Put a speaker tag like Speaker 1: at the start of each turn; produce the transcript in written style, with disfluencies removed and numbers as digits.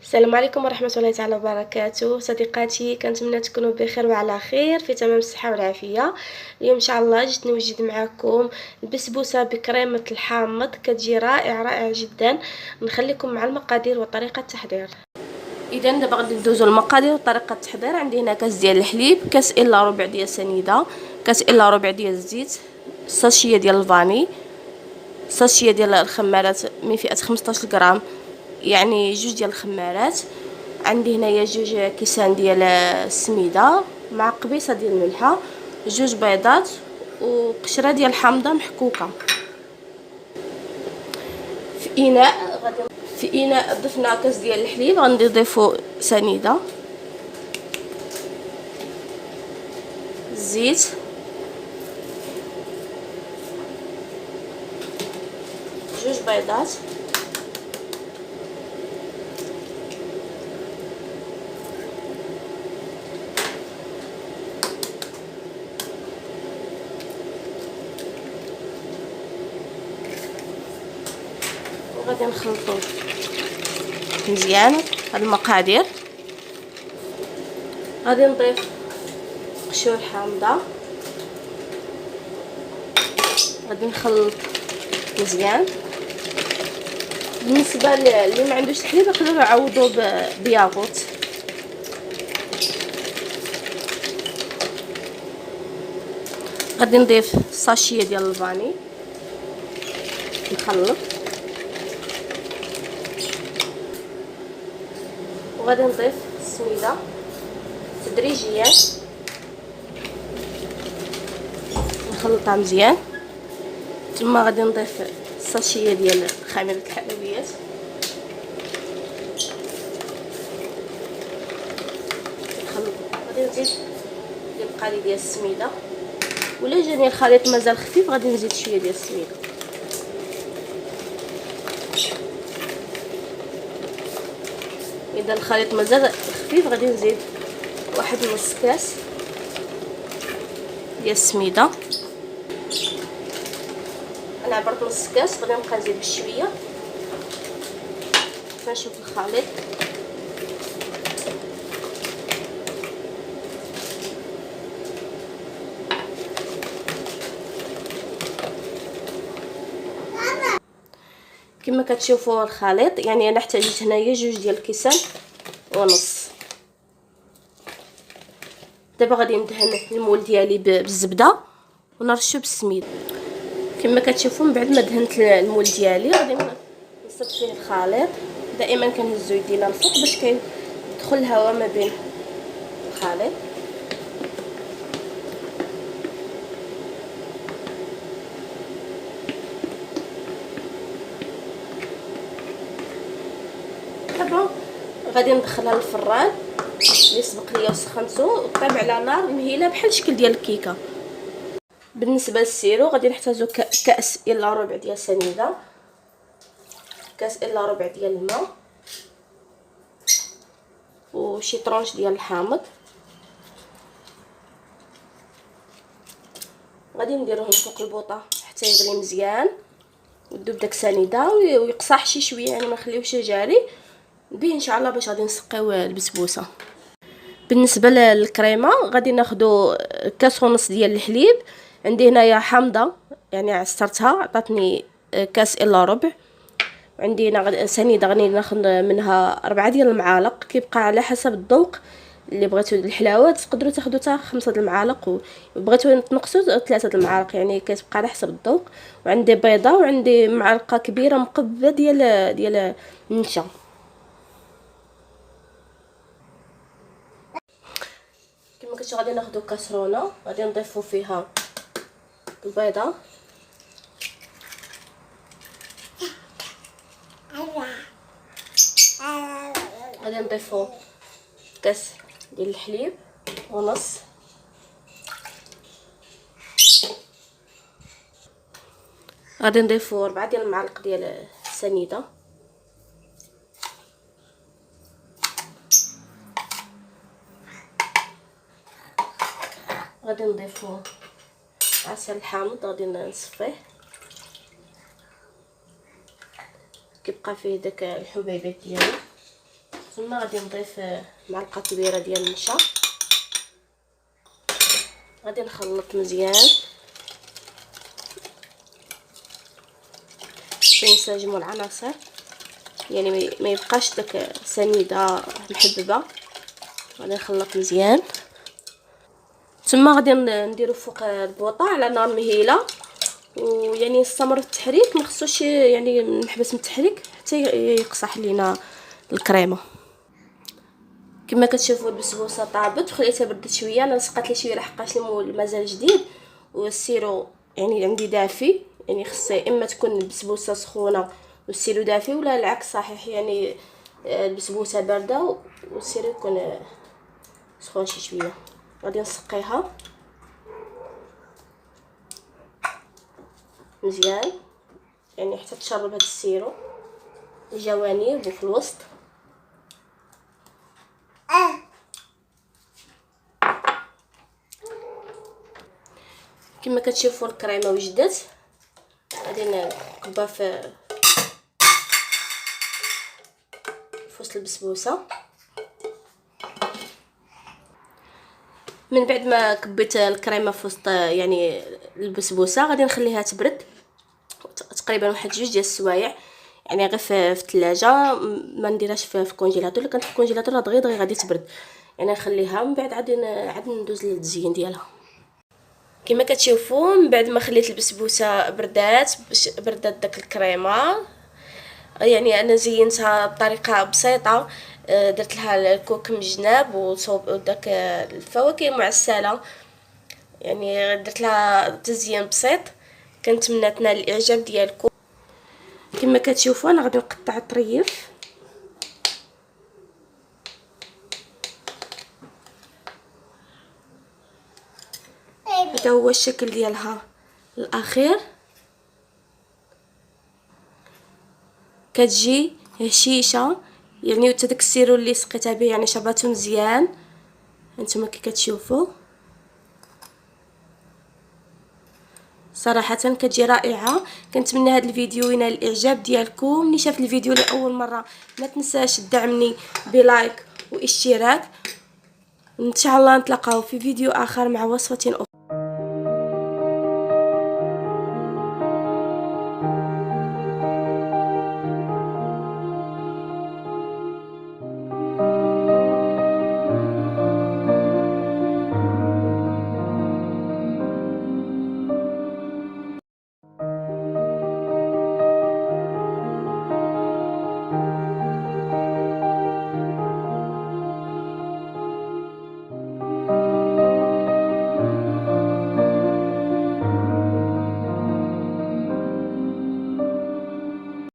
Speaker 1: السلام عليكم ورحمة الله تعالى وبركاته صديقاتي، كنتمنى تكونوا بخير وعلى خير في تمام الصحة والعافية. اليوم ان شاء الله جيت نوجد معكم البسبوسة بكريمة الحامض، كتجي رائعة جدا. نخليكم مع المقادير وطريقة التحضير. اذا دابا غادي ندوزو المقادير وطريقة التحضير. عندي هنا كاس ديال الحليب، كاس الا ربع ديال سنيدة، كاس الا ربع ديال الزيت، ساشيه ديال الفاني، ساشيه ديال الخمارات من فئة 15 غرام، يعني جوج ديال الخمارات. عندي هنايا جوج كيسان ديال السميده مع قبيصه ديال الملحه، جوج بيضات وقشره ديال الحامضه محكوكه. في اناء ضفنا كاس ديال الحليب، غادي نضيفو سنيده، الزيت، جوج بيضات، وغادي نخلطو مزيان هاد المقادير. غادي نضيف قشور حامضه، غادي نخلط مزيان. بالنسبه اللي ما عندوش الحليب يقدروا يعوضوه بياغوت. غادي نضيف ساشيه ديال الفاني، نخلط، وغادي نضيف السميده تدريجيا، نخلطها مزيان. ثم غادي نضيف الساشيه ديال خميره الحلويات، نخلط. غادي نزيد يبقى لي ديال السميده، ولا جاني الخليط مازال خفيف غادي نزيد شويه ديال السميده. اذا الخليط مازال خفيف غادي نزيد واحد نص كاس ديال السميده. انا عبرت نص كاس، غادي نبقى نزيد بشويه نشوف الخليط. كما كتشوفوا الخليط، يعني انا احتاجت هنايا جوج ديال الكيسان ونص. دابا غادي ندهن المول ديالي بالزبده ونرشو بالسميد. كما كتشوفوا من بعد ما دهنت المول ديالي غادي نصب فيه الخليط. دائما كنهزو يدينا الفوق باش كيدخل الهواء ما بين الخليط. دابا غادي ندخلها للفران اللي سبق ليا وسخنته، وطيب على نار مهيله بحال الشكل ديال الكيكه. بالنسبه للسيرو غادي نحتاجو كاس الا ربع ديال سنيده، كاس الا ربع ديال الماء، وشي طرونش ديال الحامض. غادي نديروهم فوق البوطه حتى يغلي مزيان وتذوب داك السنيده ويقصح شي شويه، يعني ما نخليوش جاري به ان شاء الله باش غادي نسقيو البسبوسه. بالنسبه للكريمه غادي ناخذوا كاس ونص ديال الحليب. عندي هنايا حامضه يعني عصرتها عطاتني كاس الا ربع. عندي هنا سنيده غادي ناخذ منها 4 ديال المعالق، كيبقى على حسب الذوق. اللي بغيتو الحلاوه تقدروا تاخذوا حتى 5 المعالق، وبغيتو تنقصوا 3 المعالق، يعني كتبقى على حسب الذوق. وعندي بيضه، وعندي معلقه كبيره مقبه ديال النشا. كما كتشوفوا غادي ناخذوا كاسرونه، غادي نضيفوا فيها البيضه، غادي نضيفوا كاس ديال الحليب ونص، غادي نضيفوا 4 ديال المعالق ديال السنيده، غادي نضيفوا عسل الحامض، غادي نصفيه كيبقى فيه داك الحبيبات ديالو. ثم غادي نضيف معلقه كبيره ديال النشا، غادي نخلط مزيان باش ينسجموا العناصر، يعني ما يبقاش داك سنيده محببه. غادي نخلط مزيان، ثم غادي نديرو فوق البوطه على نار مهيله، ويعني نستمر في التحريك، ما خصوش يعني نحبس من التحريك حتى يقصح لينا الكريمه. كما كتشوفوا البسبوسه طابت وخليتها بردت شويه، انا لصقت لي شويه لحقاش المول مازال جديد والسيرو يعني عندي دافي، يعني خصها اما تكون البسبوسه سخونه والسيرو دافي، ولا العكس صحيح، يعني البسبوسه بارده والسيرو يكون سخون شي شويه. غادي نسقيها مزيان يعني حتى تشرب هذا السيرو الجوانب وفي الوسط. كما كتشوفوا الكريمه وجدت، غادي نكبها في وسط البسبوسه. من بعد ما كبيت الكريمه في وسط يعني البسبوسه، غادي نخليها تبرد تقريبا واحد 2 ديال السوايع، يعني غير في الثلاجه، ما نديرهاش في الكونجيلاتور. كانت في الكونجيلاتور دغيا غادي تبرد، يعني نخليها من بعد عاد ندوز للتزيين ديالها. كما كتشوفوا من بعد ما خليت البسبوسه بردات بردات داك الكريمه، يعني انا زينتها بطريقه بسيطه، درت لها الكوك من الجناب وصوب داك الفواكه معسله، يعني درت لها تزيين بسيط. كنتمنى تنال الاعجاب ديالكم. كما كتشوفوا انا غادي نقطع الطريف، هذا هو الشكل ديالها الاخير. كتجي هشيشه، يعني حتى داك السيرو اللي سقيتها به يعني شرباتو مزيان، هانتوما كي كتشوفوا صراحه كتجي رائعه. كنتمنى هذا الفيديو ينال الاعجاب ديالكم. اللي شاف الفيديو لاول مره ما تنساش تدعمني بلايك واشتراك. ان شاء الله نتلاقاو في فيديو اخر مع وصفه اخرى.